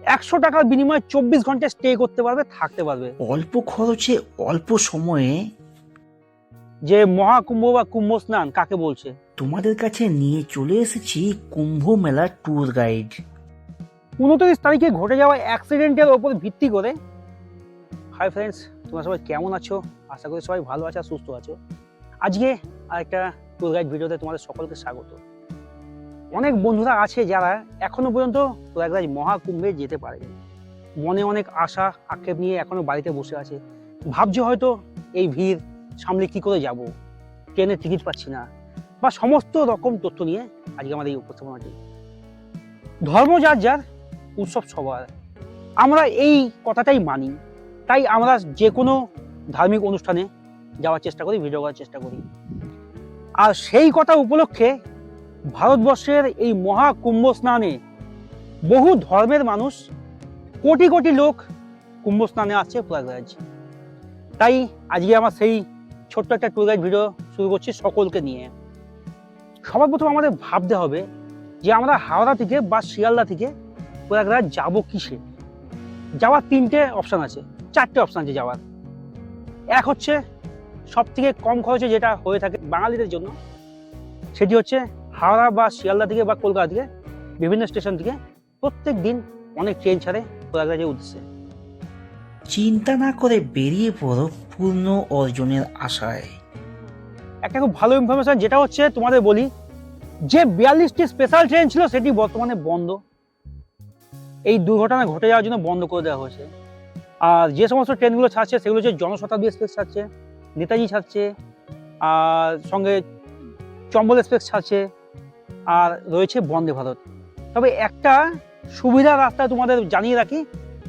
100 টাকার বিনিময়ে 24 ঘন্টা স্টে করতে পারবে, থাকতে পারবে। অল্প খরচে অল্প সময়ে যে মহাকুম্ভ বা কুম্ভ স্নান কাকে বলছে, তোমাদের কাছে নিয়ে চলে এসেছি কুম্ভ মেলার ট্যুর গাইড। 29 তারিখে ঘটে যাওয়া অ্যাক্সিডেন্টের ওপর ভিত্তি করে। হাই ফ্রেন্ডস, তোমরা সবাই কেমন আছো? আশা করি সবাই ভালো আছো, সুস্থ আছো। আজকে আরেকটা ট্যুর গাইড ভিডিওতে তোমাদের সকলকে স্বাগত। অনেক বন্ধুরা আছে যারা এখনো পর্যন্ত প্রয়াগরাজ মহাকুম্ভে যেতে পারেনি, মনে অনেক আশা আক্ষেপ নিয়ে এখনো বাড়িতে বসে আছে। ভাবছো হয়তো এই ভিড় সামলে কি করে যাব, ট্রেনের টিকিট পাচ্ছি না, বা সমস্ত রকম তথ্য নিয়ে আজকে আমাদের এই উপস্থাপনাটি। ধর্ম যার যার, উৎসব সবার, আমরা এই কথাটাই মানি। তাই আমরা যে কোনো ধার্মিক অনুষ্ঠানে যাওয়ার চেষ্টা করি, ভিডিও করার চেষ্টা করি। আর সেই কথা উপলক্ষে ভারতবর্ষের এই মহাকুম্ভ স্নানে বহু ধর্মের মানুষ, কোটি কোটি লোক কুম্ভ স্নানে আসছে প্রয়াগরাজ। তাই আজকে আমার সেই ছোট্ট একটা ট্যুর গাইড ভিডিও শুরু করছি সকলকে নিয়ে। সবার প্রথম আমাদের ভাবতে হবে যে আমরা হাওড়া থেকে বা শিয়ালদা থেকে প্রয়াগরাজ যাবো কিসে। যাওয়ার 3টে অপশান আছে, 4টে অপশান আছে যাওয়ার। এক হচ্ছে সব থেকে কম খরচে যেটা হয়ে থাকে বাঙালিদের জন্য, সেটি হচ্ছে হাওড়া বা শিয়ালদা থেকে বা কলকাতা থেকে বিভিন্ন স্টেশন থেকে প্রত্যেক দিন অনেক ট্রেন ছাড়ে প্রয়াগরাজের উদ্দেশ্যে। চিন্তা না করে বেরিয়ে পড়ো পূর্ণ অর্জনের আশায়। একটা খুব ভালো ইনফরমেশন যেটা হচ্ছে তোমাদের বলি, যে 42টি স্পেশাল ট্রেন ছিল সেটি বর্তমানে বন্ধ। এই দুর্ঘটনা ঘটে যাওয়ার জন্য বন্ধ করে দেওয়া হয়েছে। আর যে সমস্ত ট্রেনগুলো ছাড়ছে সেগুলো হচ্ছে জনশতাব্দী এক্সপ্রেস ছাড়ছে, নেতাজি ছাড়ছে, আর সঙ্গে চম্বল এক্সপ্রেস ছাড়ছে, আর রয়েছে বন্দে ভারত। তবে একটা সুবিধা রাস্তা তোমাদের জানিয়ে রাখি,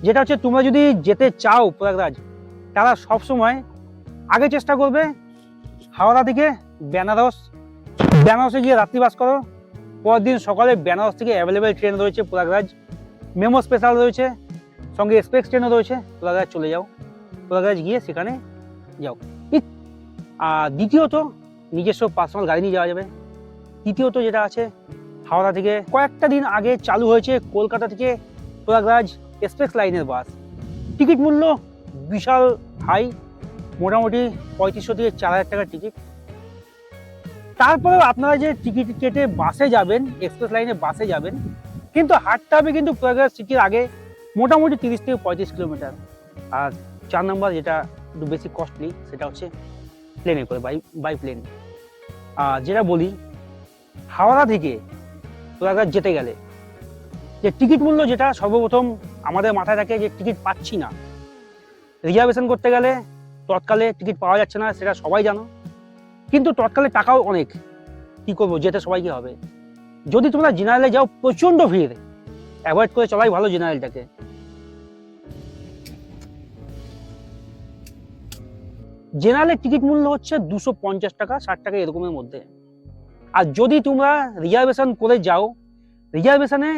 যেটা হচ্ছে তোমরা যদি যেতে চাও প্রয়াগরাজ, তারা সবসময় আগে চেষ্টা করবে হাওড়া থেকে বেনারসে গিয়ে রাত্রিবাস করো। পরের দিন সকালে বেনারস থেকে অ্যাভেলেবেল ট্রেন রয়েছে প্রয়াগরাজ, মেমো স্পেশাল রয়েছে, সঙ্গে এক্সপ্রেস ট্রেনও রয়েছে। প্রয়াগরাজ চলে যাও, প্রয়াগরাজ গিয়ে সেখানে যাও। আর দ্বিতীয়ত নিজস্ব পার্সোনাল গাড়ি নিয়ে যাওয়া যাবে। তৃতীয়ত যেটা আছে, হাওড়া থেকে কয়েকটা দিন আগে চালু হয়েছে কলকাতা থেকে প্রয়াগরাজ এক্সপ্রেস লাইনের বাস। টিকিট মূল্য বিশাল হাই, মোটামুটি 3500 থেকে 4000 টাকার টিকিট। তারপরেও আপনারা যে টিকিট কেটে বাসে যাবেন, এক্সপ্রেস লাইনে বাসে যাবেন, কিন্তু হাঁটতে হবে কিন্তু প্রয়াগরাজ সিটির আগে মোটামুটি 30 থেকে 35 কিলোমিটার। আর 4 নম্বর যেটা একটু বেশি কস্টলি, সেটা হচ্ছে প্লেনে করে, বাই প্লেন। আর যেটা বলি, হাওড়া থেকে প্রয়াগরাজ যেতে গেলে যে টিকিট মূল্য, যেটা সর্বপ্রথম আমাদের মাথায় থাকে যে টিকিট পাচ্ছি না, রিজার্ভেশন করতে গেলে তৎকালে টিকিট পাওয়া যাচ্ছে না, সেটা সবাই জানো। কিন্তু তৎকালে টাকাও অনেক, কি করবো, যেতে সবাইকে হবে। যদি তোমরা জেনারেলে যাও, প্রচন্ড ভিড়, অ্যাভয়েড করে চলাই ভালো জেনারেলটাকে। জেনারেলের টিকিট মূল্য হচ্ছে 250 টাকা, 60 টাকা এরকমের মধ্যে। আর যদি তোমরা রিজার্ভেশন করে যাও, রিজার্ভেশনে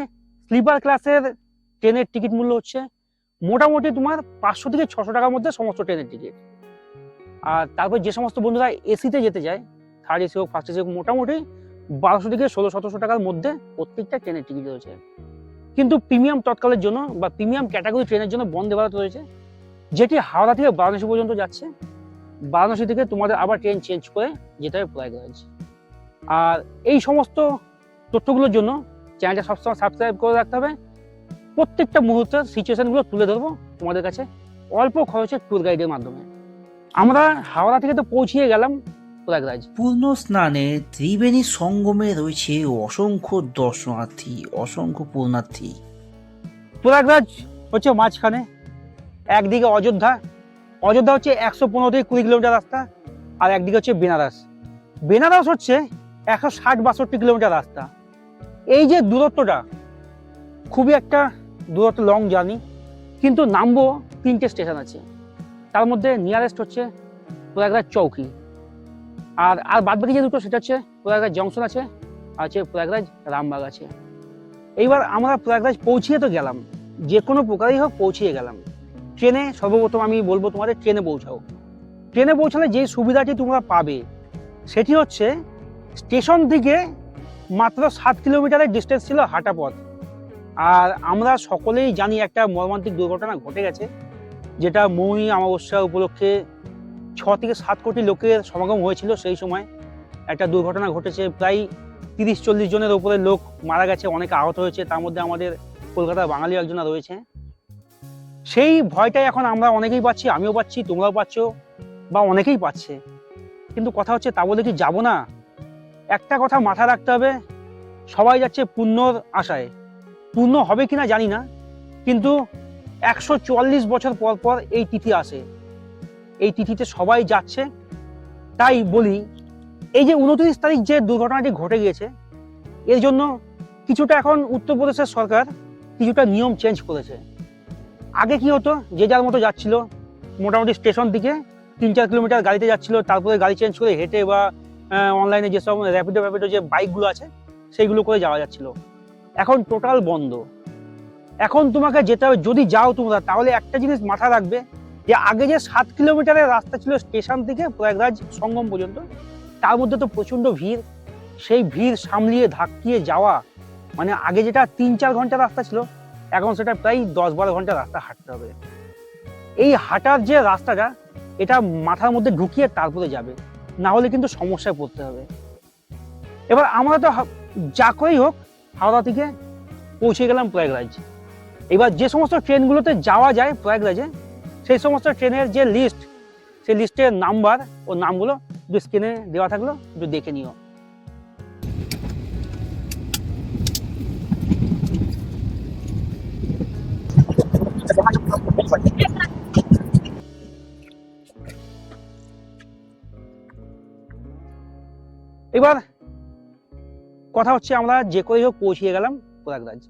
স্লিপার ক্লাসের ট্রেনের টিকিট মূল্য হচ্ছে মোটামুটি তোমার 500 থেকে 600 টাকার মধ্যে সমস্ত ট্রেনের টিকিট। আর তারপর যে সমস্ত বন্ধুরা এসিতে যেতে চায়, থার্ড এসি হোক ফার্স্ট এসি হোক, মোটামুটি 1200 থেকে 1600-1700 টাকার মধ্যে প্রত্যেকটা ট্রেনের টিকিট রয়েছে। কিন্তু প্রিমিয়াম তৎকালের জন্য বা প্রিমিয়াম ক্যাটাগরি ট্রেনের জন্য বন্দে ভারত রয়েছে, যেটি হাওড়া থেকে বারাণসী পর্যন্ত যাচ্ছে। বারাণসী থেকে তোমাদের আবার ট্রেন চেঞ্জ করে যেতে হবে প্রয়াগরাজ। আর এই সমস্ত তথ্যগুলোর জন্য চ্যানেলটা সবসময় সাবস্ক্রাইব করে রাখতে হবে। প্রত্যেকটা মুহূর্তের সিচুয়েশনগুলো তুলে ধরবো তোমাদের কাছে অল্প খরচের ট্যুর গাইডের মাধ্যমে। আমরা হাওড়া থেকে তো পৌঁছিয়ে গেলাম প্রয়াগরাজ। পূর্ণ স্নানে ত্রিবেণী সঙ্গমে রয়েছে অসংখ্য দর্শনার্থী, অসংখ্য পূর্ণার্থী। প্রয়াগরাজ হচ্ছে মাঝখানে, একদিকে অযোধ্যা হচ্ছে 115 থেকে 20 কিলোমিটার রাস্তা, আর একদিকে হচ্ছে বেনারস হচ্ছে 160-62 কিলোমিটার রাস্তা। এই যে দূরত্বটা, খুবই একটা দূরত্ব, লং জার্নি। কিন্তু নামবো 3টে স্টেশন আছে, তার মধ্যে নিয়ারেস্ট হচ্ছে প্রয়াগরাজ চৌকি, আর বাদবাকি যে দুটো সেটা হচ্ছে প্রয়াগরাজ জংশন আছে, আর হচ্ছে প্রয়াগরাজ রামবাগ আছে। এইবার আমরা প্রয়াগরাজ পৌঁছিয়ে তো গেলাম, যে কোনো প্রকারই হোক পৌঁছিয়ে গেলাম। ট্রেনে সর্বপ্রথম আমি বলবো তোমাদের ট্রেনে পৌঁছাও। ট্রেনে পৌঁছালে যে সুবিধাটি তোমরা পাবে সেটি হচ্ছে, স্টেশন থেকে মাত্র 7 কিলোমিটারের ডিস্টেন্স ছিল হাঁটা পথ, আর আমরা সকলেই জানি একটা মর্মান্তিক দুর্ঘটনা ঘটে গেছে, যেটা মৌনী অমাবস্যা উপলক্ষে 6 থেকে 7 কোটি লোকের সমাগম হয়েছিল। সেই সময় একটা দুর্ঘটনা ঘটেছে, প্রায় 30-40 জনের উপরে লোক মারা গেছে, অনেকে আহত হয়েছে, তার মধ্যে আমাদের কলকাতার বাঙালি একজন রয়েছে। সেই ভয়টাই এখন আমরা অনেকেই পাচ্ছি, আমিও পাচ্ছি, তোমরাও পাচ্ছ, বা অনেকেই পাচ্ছে। কিন্তু কথা হচ্ছে, তা বলে কি যাবো না? একটা কথা মাথায় রাখতে হবে, সবাই যাচ্ছে পুণ্যর আশায়। পূর্ণ হবে কিনা জানি না, কিন্তু 144 বছর পর পর এই তিথি আসে, এই তিথিতে সবাই যাচ্ছে। তাই বলি, এই যে 29 তারিখ যে দুর্ঘটনাটি ঘটে গিয়েছে, এর জন্য কিছুটা এখন উত্তরপ্রদেশের সরকার কিছুটা নিয়ম চেঞ্জ করেছে। আগে কি হতো, যে যার মতো যাচ্ছিল, মোটামুটি স্টেশন থেকে 3-4 কিলোমিটার গাড়িতে যাচ্ছিল, তারপরে গাড়ি চেঞ্জ করে হেঁটে বা অনলাইনে যেসব র্যাপিডো যে বাইকগুলো আছে সেইগুলো করে যাওয়া যাচ্ছিল। এখন টোটাল বন্ধ। এখন তোমাকে যেতে হবে, যদি যাও তোমরা, তাহলে একটা জিনিস মাথায় রাখবে, যে আগে যে 7 কিলোমিটারের রাস্তা ছিল স্টেশন থেকে প্রয়াগরাজ সঙ্গম পর্যন্ত, তার মধ্যে তো প্রচন্ড ভিড়। সেই ভিড় সামলিয়ে ধাক্কিয়ে যাওয়া, মানে আগে যেটা 3-4 ঘন্টা রাস্তা ছিল, এখন সেটা প্রায় 10-12 ঘন্টা রাস্তা হাঁটতে হবে। এই হাঁটার যে রাস্তাটা, এটা মাথার মধ্যে ঢুকিয়ে তারপরে যাবে, না হলে কিন্তু সমস্যায় পড়তে হবে। এবার আমরা তো যা করেই হোক হাওড়া থেকে পৌঁছে গেলাম প্রয়াগরাজ। এবার যে সমস্ত ট্রেনগুলোতে যাওয়া যায় প্রয়াগরাজে, সেই সমস্ত ট্রেনের যে লিস্ট, সেই লিস্টের নাম্বার ও নামগুলো একটু স্ক্রিনে দেওয়া থাকলো, একটু দেখে নিও। এবার কথা হচ্ছে, আমরা যে করেই হোক পৌঁছিয়ে গেলাম প্রয়াগরাজ।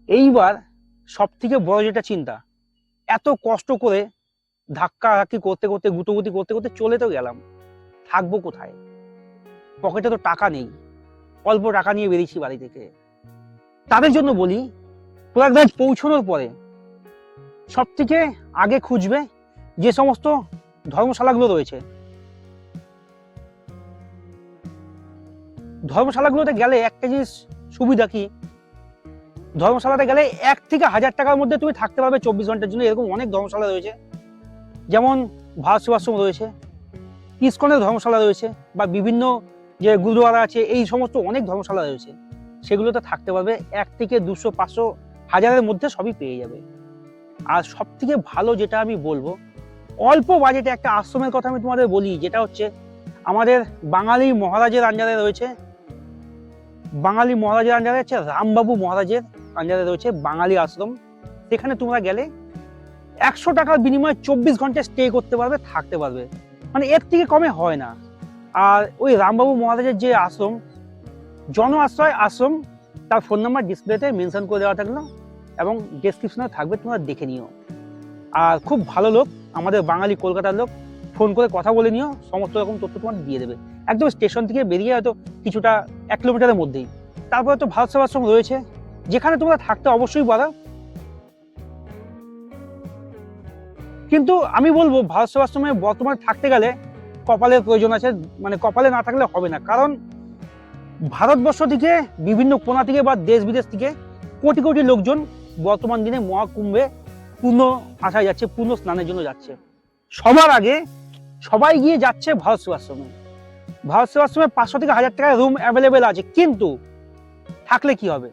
এইবার সব থেকে বড় যেটা চিন্তা, এত কষ্ট করে ধাক্কা ধাক্কি করতে করতে, গুটোগুটি করতে করতে চলে তো গেলাম, থাকবো কোথায়? পকেটে তো টাকা নেই, অল্প টাকা নিয়ে বেরিয়েছি বাড়ি থেকে। তাদের জন্য বলি, প্রয়াগরাজ পৌঁছানোর পরে সব থেকে আগে খুঁজবে যে সমস্ত ধর্মশালাগুলো রয়েছে। ধর্মশালাগুলোতে গেলে একটা জিনিস সুবিধা কি, ধর্মশালাতে গেলে 1 থেকে 1000 টাকার মধ্যে তুমি থাকতে পারবে 24 ঘন্টার জন্য। এরকম অনেক ধর্মশালা রয়েছে, যেমন ভারত সেবাশ্রম রয়েছে, ইসকনের ধর্মশালা রয়েছে, বা বিভিন্ন যে গুরুদুয়ারা আছে, এই সমস্ত অনেক ধর্মশালা রয়েছে। সেগুলোতে থাকতে পারবে 1 থেকে 200, 500, 1000-এর মধ্যে সবই পেয়ে যাবে। আর সব থেকে ভালো যেটা আমি বলবো, অল্প বাজেটে একটা আশ্রমের কথা আমি তোমাদের বলি, যেটা হচ্ছে আমাদের বাঙালি মহারাজের আন্ডারে রয়েছে। বাঙালি মহারাজের আন্ডারে হচ্ছে রামবাবু মহারাজের আন্ডারে রয়েছে বাঙালি আশ্রম। সেখানে তোমরা গেলে 100 টাকার বিনিময়ে 24 ঘন্টা স্টে করতে পারবে, থাকতে পারবে, মানে এর থেকে কমে হয় না। আর ওই রামবাবু মহারাজের যে আশ্রম, জন আশ্রয় আশ্রম, তার ফোন নাম্বার ডিসপ্লেতে মেনশন করে দেওয়া থাকলো এবং ডেসক্রিপশনে থাকবে, তোমরা দেখে নিও। আর খুব ভালো লোক, আমাদের বাঙালি কলকাতার লোক, ফোন করে কথা বলে নিও, সমস্ত রকম তথ্য তোমার দিয়ে দেবে। একদম স্টেশন থেকে বেরিয়ে হয়তো কিছুটা 1 কিলোমিটারের মধ্যেই। তারপরে তো ভারত সেবাশ্রম রয়েছে, যেখানে তোমরা থাকতে অবশ্যই পারো। কিন্তু আমি বলবো, ভারত সেবাশ্রমে বর্তমানে থাকতে গেলে কপালের প্রয়োজন আছে, মানে কপালে না থাকলে হবে না। কারণ ভারতবর্ষ থেকে বিভিন্ন কোণা থেকে বা দেশ বিদেশ থেকে কোটি কোটি লোকজন বর্তমান দিনে মহাকুম্ভে পূর্ণ আশায় যাচ্ছে, পূর্ণ স্নানের জন্য যাচ্ছে। সবার আগে সবাই গিয়ে যাচ্ছে ভারত সেবাশ্রমে। ভারত সেবাশ্রমে 500 থেকে 1000 টাকায় রুম অ্যাভেলেবেল আছে, কিন্তু থাকলে কি হবে?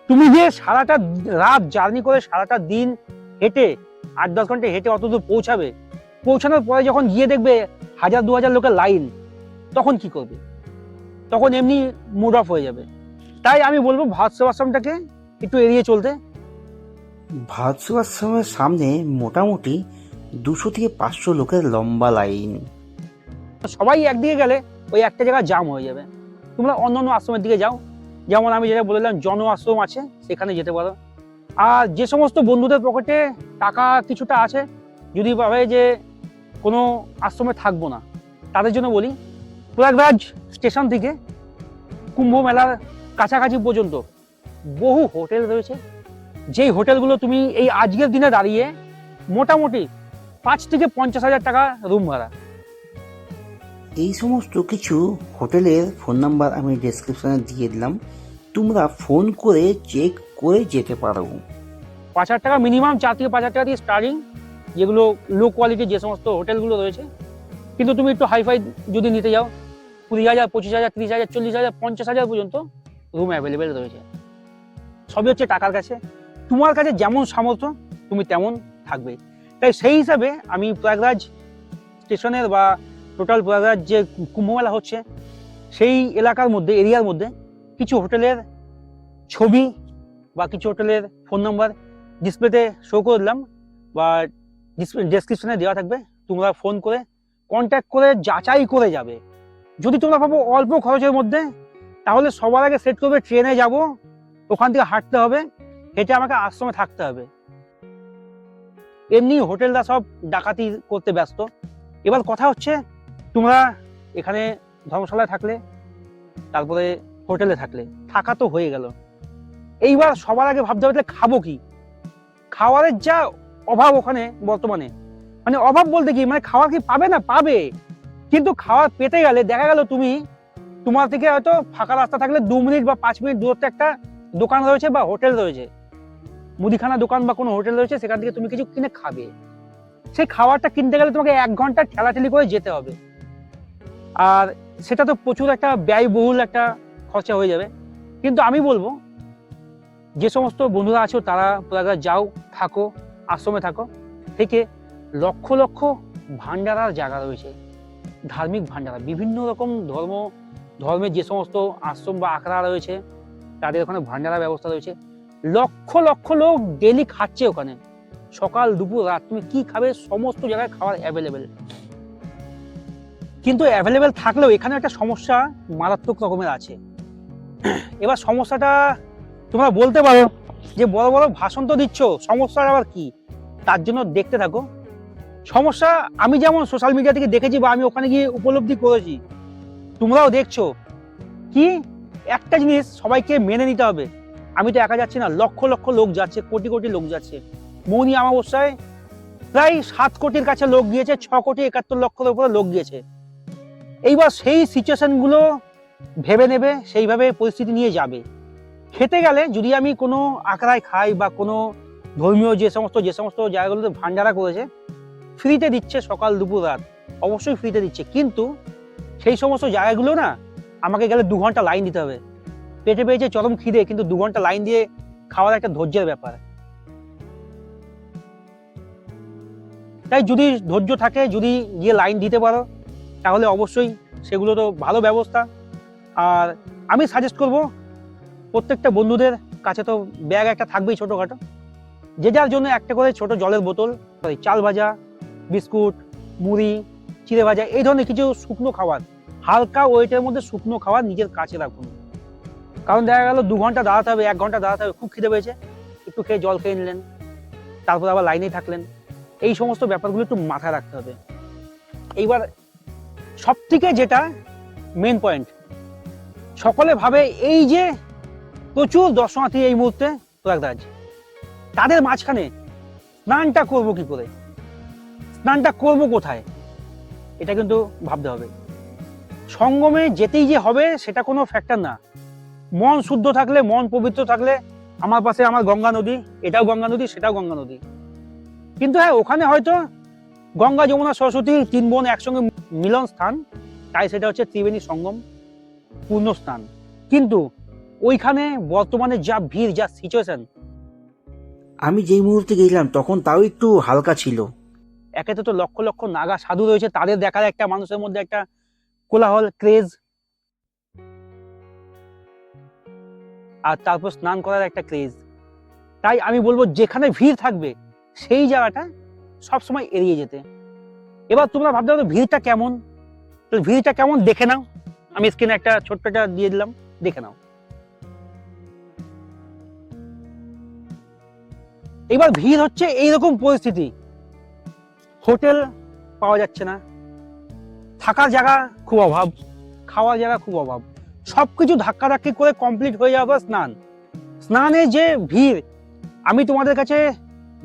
তুমি যে সারাটা রাত জার্নি করে, সারাটা দিন হেঁটে, 8-10 ঘন্টা হেঁটে অত দূর পৌঁছাবে, পৌঁছানোর পরে যখন গিয়ে দেখবে 1000-2000 লোকের লাইন, তখন কি করবে? তখন এমনি মুড অফ হয়ে যাবে। তাই আমি বলবো ভারত সেবাশ্রমটাকে একটু এড়িয়ে চলতে। ভারত সেবাশ্রমের সামনে মোটামুটি 200 থেকে 500 লোকের লম্বা লাইন। সবাই একদিকে গেলে ওই একটা জায়গায় জাম হয়ে যাবে। তোমরা অন্য অন্য আশ্রমের দিকে যাও, যেমন আমি যেটা বললাম, জন আশ্রম আছে, সেখানে যেতে পারো। আর যে সমস্ত বন্ধুদের পকেটে টাকা কিছুটা আছে, যদি ভাবে যে কোনো আশ্রমে থাকবো না, তাদের জন্য বলি, প্রয়াগরাজ স্টেশন থেকে কুম্ভ মেলার কাছাকাছি পর্যন্ত বহু হোটেল রয়েছে, যেই হোটেলগুলো তুমি এই আজকের দিনে দাঁড়িয়ে মোটামুটি 5 থেকে 50,000 টাকা রুম ভাড়া। এই সমস্ত কিছু হোটেলের ফোন নাম্বার আমি ডেসক্রিপশনে দিয়ে দিলাম, তোমরা ফোন করে চেক করে যেতে পারো। 5,000 টাকা মিনিমাম, 4 থেকে 5,000 টাকা দিয়ে স্টার্টিং, যেগুলো লো কোয়ালিটির যে সমস্ত হোটেলগুলো রয়েছে। কিন্তু তুমি একটু হাইফাই যদি নিতে যাও, 20,000, 25,000, 30,000, 40,000, 50,000 পর্যন্ত রুম অ্যাভেলেবেল রয়েছে। সবই হচ্ছে টাকার কাছে, তোমার কাছে যেমন সামর্থ্য তুমি তেমন থাকবে। তাই সেই হিসাবে আমি প্রয়াগরাজ স্টেশনের বা টোটাল প্রয়াগরাজ যে কুম্ভমেলা হচ্ছে সেই এলাকার মধ্যে, এরিয়ার মধ্যে কিছু হোটেলের ছবি বা কিছু হোটেলের ফোন নাম্বার ডিসপ্লেতে শো করে দিলাম বা ডেসক্রিপশনে দেওয়া থাকবে। তোমরা ফোন করে কন্ট্যাক্ট করে যাচাই করে যাবে। যদি তোমরা ভাবো অল্প খরচের মধ্যে, তাহলে সবার আগে সেট করবে ট্রেনে যাব, ওখান থেকে হাঁটতে হবে, হেঁটে আমাকে আশ্রমে থাকতে হবে। এমনি হোটেলরা সব ডাকাতি করতে ব্যস্ত। এবার কথা হচ্ছে, তোমরা এখানে ধর্মশালায় থাকলে, তারপরে হোটেলে থাকলে, থাকা তো হয়ে গেল। এইবার সবার আগে ভাবতে হবে খাবো কি। খাওয়ারের যা অভাব ওখানে বর্তমানে, মানে অভাব বলতে কি, মানে খাওয়ার কি পাবে না, পাবে, কিন্তু খাওয়ার পেতে গেলে দেখা গেল তুমি, তোমার থেকে হয়তো ফাঁকা রাস্তা থাকলে 2 মিনিট বা 5 মিনিট দূরত্বে একটা দোকান রয়েছে বা হোটেল রয়েছে, মুদিখানা দোকান বা কোনো হোটেল রয়েছে, সেখান থেকে তুমি কিছু কিনে খাবে। সেই খাবারটা কিনতে গেলে তোমাকে 1 ঘন্টা ঠেলাঠেলি করে যেতে হবে, আর সেটা তো প্রচুর একটা ব্যয়বহুল একটা খরচা হয়ে যাবে। কিন্তু আমি বলবো, যে সমস্ত বন্ধুরা আছো তারা প্রয়াগরাজ যাও, থাকো, আশ্রমে থাকো, থেকে লক্ষ লক্ষ ভান্ডারার জায়গা রয়েছে, ধার্মিক ভান্ডারা, বিভিন্ন রকম ধর্মের যে সমস্ত আশ্রম বা আখড়া রয়েছে তাদের ওখানে ভান্ডারা ব্যবস্থা রয়েছে। লক্ষ লক্ষ লোক ডেলি খাচ্ছে ওখানে, সকাল দুপুর রাত, তুমি কি খাবে সমস্ত জায়গায় খাবার অ্যাভেলেবেল। কিন্তু অ্যাভেলেবেল থাকলেও এখানে একটা সমস্যা মারাত্মক রকমের আছে। এবার সমস্যাটা তোমরা বলতে পারো যে বড় বড় ভাষণ তো দিচ্ছ, সমস্যাটা আবার কি, তার জন্য দেখতে থাকো। সমস্যা আমি যেমন সোশ্যাল মিডিয়া থেকে দেখেছি বা আমি ওখানে গিয়ে উপলব্ধি করেছি, তোমরাও দেখছো কি, একটা জিনিস সবাইকে মেনে নিতে হবে। আমি তো একা যাচ্ছি না, লক্ষ লক্ষ লোক যাচ্ছে, কোটি কোটি লোক যাচ্ছে। মৌনী অমাবস্যায় প্রায় 7 কোটির কাছে লোক গিয়েছে, 6,71,00,000 উপরে লোক গিয়েছে। এইবার সেই সিচুয়েশন গুলো ভেবে নেবে, সেইভাবে পরিস্থিতি নিয়ে যাবে। খেতে গেলে যদি আমি কোনো আখড়ায় খাই বা কোনো ধর্মীয় যে সমস্ত জায়গাগুলোতে ভান্ডারা করেছে, ফ্রিতে দিচ্ছে সকাল দুপুর রাত, অবশ্যই ফ্রিতে দিচ্ছে, কিন্তু সেই সমস্ত জায়গাগুলো না আমাকে গেলে 2 ঘন্টা লাইন দিতে হবে। পেটে পেয়েছে চরম খিদে, কিন্তু 2 ঘন্টা লাইন দিয়ে খাওয়ার একটা ধৈর্যের ব্যাপার। তাই যদি ধৈর্য থাকে, যদি গিয়ে লাইন দিতে পারো, তাহলে অবশ্যই সেগুলো তো ভালো ব্যবস্থা। আর আমি সাজেস্ট করব, প্রত্যেকটা বন্ধুদের কাছে তো ব্যাগ একটা থাকবেই ছোটোখাটো, যে যার জন্য একটা করে ছোট জলের বোতল, চাল ভাজা, বিস্কুট, মুড়ি, চিড়ে ভাজা, এই ধরনের কিছু শুকনো খাবার, হালকা ওয়েটের মধ্যে শুকনো খাবার নিজের কাছে রাখুন। কারণ দেখা গেল 2 ঘন্টা দাঁড়াতে হবে, 1 ঘন্টা দাঁড়াতে হবে, খুব খিদে পেয়েছে, একটু খেয়ে জল খেয়ে নিলেন, তারপর আবার লাইনেই থাকলেন। এই সমস্ত ব্যাপারগুলো একটু মাথায় রাখতে হবে। এইবার সব থেকে যেটা মেন পয়েন্ট, সকলে ভাবে এই যে প্রচুর দর্শনার্থী এই মুহূর্তে প্রয়াগরাজ, তাদের মাঝখানে স্নানটা করবো কি করে, স্নানটা করবো কোথায়, এটা কিন্তু ভাবতে হবে। সঙ্গমে যেতেই যে হবে সেটা কোনো ফ্যাক্টর না। মন শুদ্ধ থাকলে, মন পবিত্র থাকলে, আমার পাশে আমার গঙ্গা নদী, এটাও গঙ্গা নদী, সেটাও গঙ্গা নদী, কিন্তু হ্যাঁ ওখানে হয়তো গঙ্গা যমুনা সরস্বতী 3 বোন একসঙ্গে মিলন স্থান, তাই সেটা হচ্ছে ত্রিবেণী সঙ্গম পূর্ণ স্থান। কিন্তু ওইখানে বর্তমানে যা ভিড়, যা সিচুয়েশন, আমি যেই মুহূর্তে গেছিলাম তখন তাও একটু হালকা ছিল। একে তো লক্ষ লক্ষ নাগা সাধু রয়েছে, তাদের দেখার একটা মানুষের মধ্যে একটা কোলাহল, ক্রেজ, আর তারপর স্নান করার একটা ক্রেজ। তাই আমি বলবো যেখানে ভিড় থাকবে সেই জায়গাটা সবসময় এড়িয়ে যেতে। এবার তোমরা ভাবতে পারো ভিড়টা কেমন, তো ভিড়টা কেমন দেখে নাও, আমি স্ক্রিনে একটা ছোট্টটা দিয়ে দিলাম, দেখে নাও। এবার ভিড় হচ্ছে এইরকম পরিস্থিতি, হোটেল পাওয়া যাচ্ছে না, থাকার জায়গা খুব অভাব, খাওয়ার জায়গা খুব অভাব, সবকিছু ধাক্কাধাক্কি করে কমপ্লিট হয়ে যাওয়ার পর স্নানে যে ভিড়, আমি তোমাদের কাছে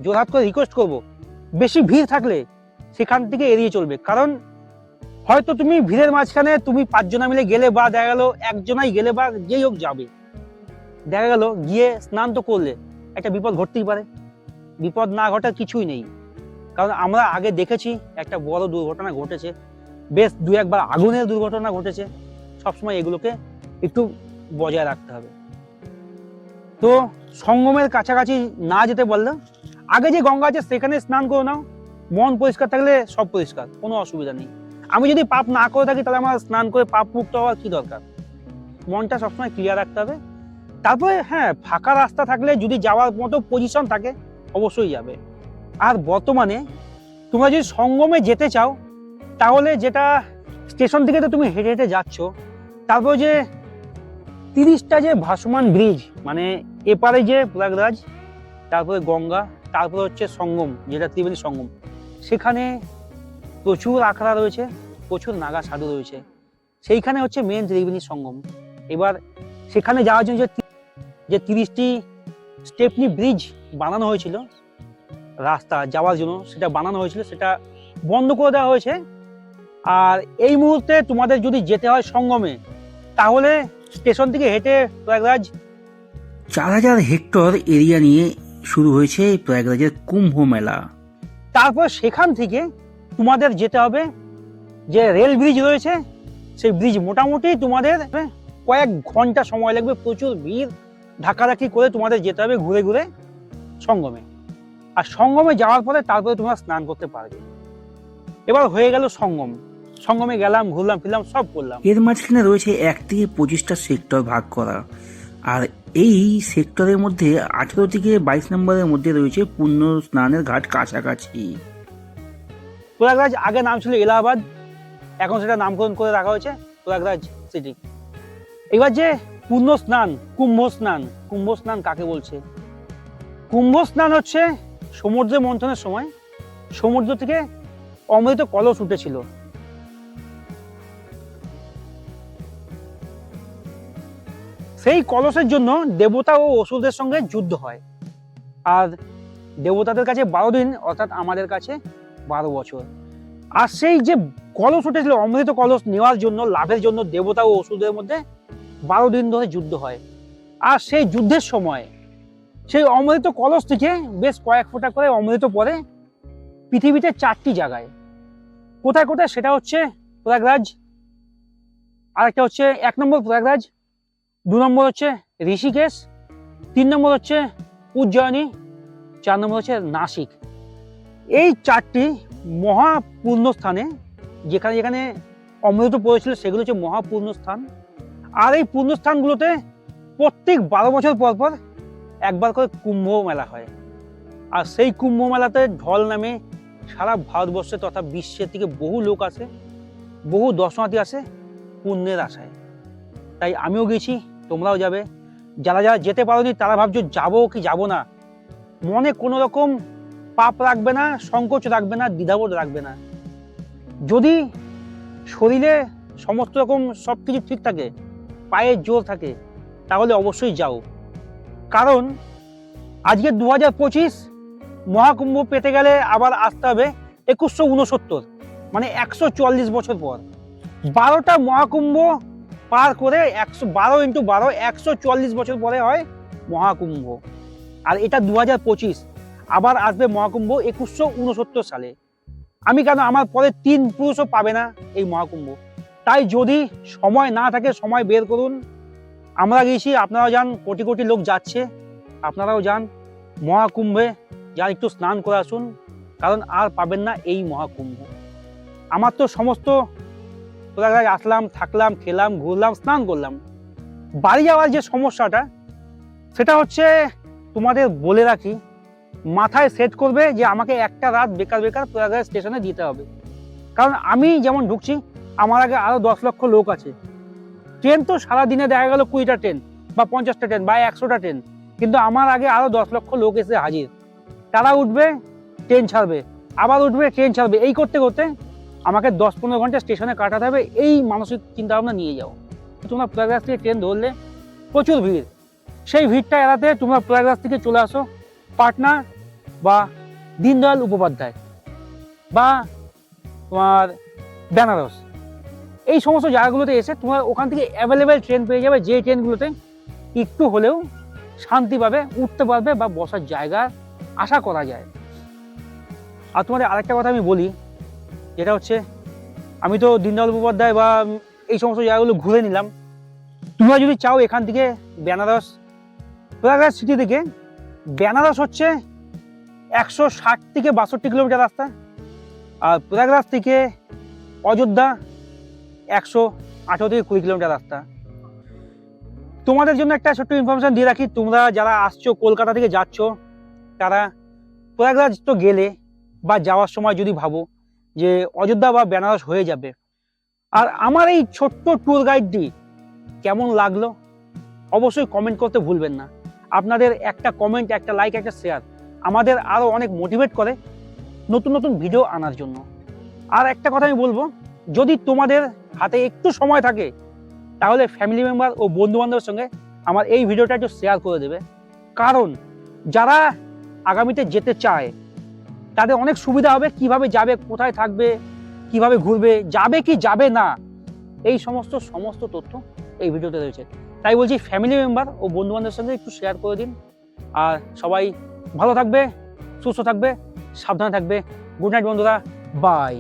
জোরহাত করে রিকোয়েস্ট করব, বেশি ভিড় থাকলে সেখান থেকে এড়িয়ে চলবে। কারণ হয়তো তুমি ভিড়ের মাঝখানে তুমি 5 জনা মিলে গেলে, বা দেখা গেল 1 জনাই গেলে, বা যেই হোক যাবে, দেখা গেল গিয়ে স্নান তো করলে, একটা বিপদ ঘটতেই পারে। বিপদ না ঘটার কিছুই নেই, কারণ আমরা আগে দেখেছি একটা বড় দুর্ঘটনা ঘটেছে, বেশ দু একবার আগুনের দুর্ঘটনা ঘটেছে। সবসময় এগুলোকে একটু বজায় রাখতে হবে। তো সঙ্গমের কাছাকাছি না যেতে বললে আগে যে গঙ্গা আছে সেখানে স্নান করে নাও। মন পরিষ্কার থাকলে সব পরিষ্কার, কোনো অসুবিধা নেই। আমি যদি পাপ না করে থাকি তাহলে আমার স্নান করে পাপ মুক্ত হওয়ার কি দরকার? মনটা সবসময় ক্লিয়ার রাখতে হবে। তারপরে হ্যাঁ, ফাঁকা রাস্তা থাকলে যদি যাওয়ার মতো পজিশন থাকে অবশ্যই যাবে। আর বর্তমানে তোমরা যদি সঙ্গমে যেতে চাও তাহলে যেটা স্টেশন থেকে তো তুমি হেঁটে হেঁটে যাচ্ছ, তারপর যে 30টা যে ভাসমান ব্রিজ, মানে এপারে যে প্রয়াগরাজ, তারপরে গঙ্গা, তারপরে হচ্ছে সঙ্গম যেটা ত্রিবেণী সঙ্গম, সেখানে প্রচুর আখড়া রয়েছে, প্রচুর নাগা সাধু রয়েছে। সেইখানে হচ্ছে মেন ত্রিবেণী সঙ্গম। এবার সেখানে যাওয়ার জন্য যে 30টি স্টেপনি ব্রিজ বানানো হয়েছিল রাস্তা যাওয়ার জন্য, সেটা বানানো হয়েছিল, সেটা বন্ধ করে দেওয়া হয়েছে। আর এই মুহূর্তে তোমাদের যদি যেতে হয় সঙ্গমে, তাহলে স্টেশন থেকে হেঁটে প্রয়াগরাজ 4000 হেক্টর এরিয়া নিয়ে শুরু হয়েছে প্রয়াগরাজের কুম্ভ মেলা। তারপর সেখান থেকে তোমাদের যেতে হবে যে রেল ব্রিজ রয়েছে, সেই ব্রিজ মোটামুটি তোমাদের কয়েক ঘন্টা সময় লাগবে, প্রচুর ভিড় ধাক্কাধাক্কি করে তোমাদের যেতে হবে ঘুরে ঘুরে সঙ্গমে। আর সঙ্গমে যাওয়ার পরে তারপরে তোমরা স্নান করতে পারবে। এবার হয়ে গেল সঙ্গম, সঙ্গমে গেলাম, ঘুরলাম ফিরলাম, সব করলাম। এর মাঝখানে রয়েছে 1 থেকে 25টা সেক্টর ভাগ করা, আর এই সেক্টরের মধ্যে 18 থেকে 22 নম্বরের মধ্যে রয়েছে পুণ্য স্নানের ঘাট কাছাকাছি। প্রয়াগরাজ আগে নাম ছিল এলাহাবাদ, এখন সেটা নামকরণ করে রাখা হয়েছে প্রয়াগরাজ সিটি। এবার যে পুণ্য স্নান, কুম্ভ স্নান, কুম্ভ স্নান কাকে বলছে? কুম্ভ স্নান হচ্ছে সমুদ্রে মন্থনের সময় সমুদ্র থেকে অমৃত কলস উঠেছিল। সেই কলসের জন্য দেবতা ও অসুরদের সঙ্গে যুদ্ধ হয়। আর দেবতাদের কাছে 12 দিন, অর্থাৎ আমাদের কাছে 12 বছর। আর সেই যে কলস উঠেছিল অমৃত কলস নেওয়ার জন্য, লাভের জন্য দেবতা ও অসুরদের মধ্যে 12 দিন ধরে যুদ্ধ হয়। আর সেই যুদ্ধের সময় সেই অমৃত কলস থেকে বেশ কয়েক ফোঁটা করে অমৃত পড়ে পৃথিবীতে 4টি জায়গায়। কোথায় কোথায়? সেটা হচ্ছে প্রয়াগরাজ, আরেকটা হচ্ছে 1 নম্বর প্রয়াগরাজ, 2 নম্বর হচ্ছে ঋষিকেশ, 3 নম্বর হচ্ছে উজ্জয়িনী, 4 নম্বর হচ্ছে নাসিক। এই 4টি মহাপূর্ণ স্থানে যেখানে যেখানে অমৃত পড়েছিল সেগুলো হচ্ছে মহাপূর্ণ স্থান। আর এই পূর্ণ স্থানগুলোতে প্রত্যেক 12 বছর পর পর একবার করে কুম্ভ মেলা হয়। আর সেই কুম্ভ মেলাতে ঢল নামে সারা ভারতবর্ষে তথা বিশ্বের থেকে বহু লোক আসে, বহু দর্শনার্থী আসে পুণ্যের আশায়। তাই আমিও গেছি, তোমরাও যাবে। যারা যারা যেতে পারোনি তারা ভাবছো যাবো কি যাবো না, মনে কোনো রকম পাপ রাখবে না, সংকোচ রাখবে না, দ্বিধাবোধ রাখবে না। যদি শরীরে সমস্ত রকম সবকিছু ঠিক থাকে, পায়ে জোর থাকে, তাহলে অবশ্যই যাও। কারণ আজকে 2025 মহাকুম্ভ পেতে গেলে আবার আসতে হবে 2169, মানে 144 বছর পর। 12টা মহাকুম্ভ পার করে 12 × 12 144 বছর পরে হয় মহাকুম্ভ। আর এটা 2025, আবার আসবে মহাকুম্ভ 2169 সালে। আমি কেন, আমার পরে 3 পুরুষও পাবে না এই মহাকুম্ভ। তাই যদি সময় না থাকে সময় বের করুন। আমরা গেছি, আপনারাও যান, কোটি কোটি লোক যাচ্ছে, আপনারাও যান মহাকুম্ভে, যান একটু স্নান করে আসুন, কারণ আর পাবেন না এই মহাকুম্ভ। আমার তো সমস্ত প্রয়াগরাজ আসলাম, থাকলাম, খেলাম, ঘুরলাম, স্নান করলাম। বাড়ি যাওয়ার যে সমস্যাটা, সেটা হচ্ছে তোমাদের বলে রাখি, মাথায় সেট করবে যে আমাকে একটা রাত বেকার বেকার প্রয়াগরাজ স্টেশনে দিতে হবে। কারণ আমি যেমন ঢুকছি, আমার আগে আরো 10 লক্ষ লোক আছে। ট্রেন তো সারাদিনে দেখা গেল 20টা ট্রেন বা 50টা ট্রেন বা 100টা ট্রেন, কিন্তু আমার আগে আরো 10 লক্ষ লোক এসে হাজির। তারা উঠবে, ট্রেন ছাড়বে, আবার উঠবে, ট্রেন ছাড়বে, এই করতে করতে আমাকে 10-15 ঘন্টা স্টেশনে কাটাতে হবে। এই মানসিক চিন্তা ভাবনা নিয়ে যাও। তোমরা প্রয়াগরাজ থেকে ট্রেন ধরলে প্রচুর ভিড়, সেই ভিড়টা এড়াতে তোমরা প্রয়াগরাজ থেকে চলে আসো পাটনা বা দীনদয়াল উপাধ্যায় বা তোমার বেনারস, এই সমস্ত জায়গাগুলোতে এসে তোমরা ওখান থেকে অ্যাভেলেবেল ট্রেন পেয়ে যাবে, যে ট্রেনগুলোতে একটু হলেও শান্তি পাবে, উঠতে পারবে বা বসার জায়গা আশা করা যায়। আর তোমাদের আরেকটা কথা আমি বলি, যেটা হচ্ছে আমি তো দীনদয়াল উপাধ্যায় বা এই সমস্ত জায়গাগুলো ঘুরে নিলাম। তোমরা যদি চাও এখান থেকে বেনারস, প্রয়াগরাজ সিটি থেকে বেনারস হচ্ছে 160 থেকে 62 কিলোমিটার রাস্তা, আর প্রয়াগরাজ থেকে অযোধ্যা 118 থেকে 20 কিলোমিটার রাস্তা। তোমাদের জন্য একটা ছোট্ট ইনফরমেশন দিয়ে রাখি, তোমরা যারা আসছো কলকাতা থেকে যাচ্ছ, তারা প্রয়াগরাজ তো গেলে বা যাওয়ার সময় যদি ভাবো যে অযোধ্যা বা বেনারস হয়ে যাবে। আর আমার এই ছোট্ট ট্যুর গাইডটি কেমন লাগলো অবশ্যই কমেন্ট করতে ভুলবেন না। আপনাদের একটা কমেন্ট, একটা লাইক, একটা শেয়ার আমাদের আরও অনেক মোটিভেট করে নতুন নতুন ভিডিও আনার জন্য। আর একটা কথা আমি বলবো, যদি তোমাদের হাতে একটু সময় থাকে তাহলে ফ্যামিলি মেম্বার ও বন্ধু বান্ধবের সঙ্গে আমার এই ভিডিওটা একটু শেয়ার করে দেবে। কারণ যারা আগামীতে যেতে চায় তাদের অনেক সুবিধা হবে, কিভাবে যাবে, কোথায় থাকবে, কিভাবে ঘুরবে, যাবে কি যাবে না, এই সমস্ত তথ্য এই ভিডিওতে রয়েছে। তাই বলছি ফ্যামিলি মেম্বার ও বন্ধু বান্ধবের সঙ্গে একটু শেয়ার করে দিন। আর সবাই ভালো থাকবে, সুস্থ থাকবে, সাবধানে থাকবে। গুড নাইট বন্ধুরা, বাই।